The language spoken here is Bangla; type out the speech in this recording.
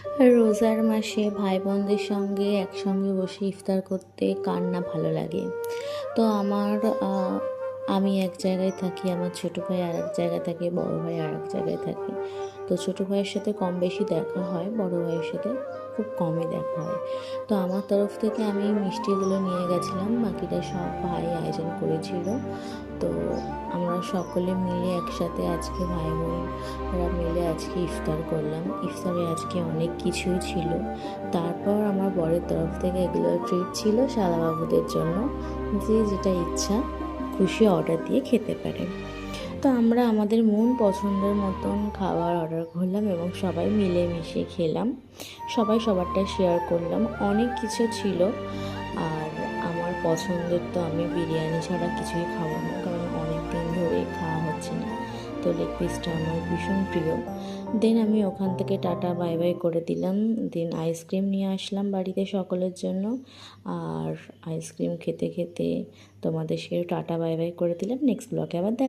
রোজার মাসে ভাই বোনদের সঙ্গে একসঙ্গে বসে ইফতার করতে কার না ভালো লাগে। তো আমি এক জায়গায় থাকি, আমার ছোটো ভাই আর এক জায়গায় থাকে, বড় ভাই আর এক জায়গায় থাকে। তো ছোটো ভাইয়ের সাথে কম বেশি দেখা হয়, বড় ভাইয়ের সাথে খুব কমই দেখা হয়। তো আমার তরফ থেকে আমি মিষ্টিগুলো নিয়ে গেছিলাম, বাকিটা সব ভাই আয়োজন করেছিল। তো আমরা সকলে মিলে একসাথে আজকে ভাই বোনরা মিলে আজকে ইফতার করলাম। ইফতারে আজকে অনেক কিছুই ছিল। তারপর আমার বরের তরফ থেকে এগুলো ট্রিট ছিল শালাবাবুদের জন্য, যে যেটা ইচ্ছা খুশি অর্ডার দিয়ে খেতে পারে। তো আমরা আমাদের মন পছন্দের মতন খাবার অর্ডার করলাম এবং সবাই মিলেমিশে খেলাম। সবাই সবারটা শেয়ার করলাম, অনেক কিছু ছিল। আর আমার পছন্দের তো আমি বিরিয়ানি ছাড়া কিছুই খাবো না, কারণ অনেক দিন ধরে খাওয়া হচ্ছে না। তো লেগ পিসটা আমার ভীষণ প্রিয়। দেন আমি ওখান থেকে টাটা বাই বাই করে দিলাম। দেন আইসক্রিম নিয়ে আসলাম বাড়িতে সকলের জন্য। আর আইসক্রিম খেতে খেতে তোমাদের সে টাটা বাই বাই করে দিলাম। নেক্সট ব্লগে আবার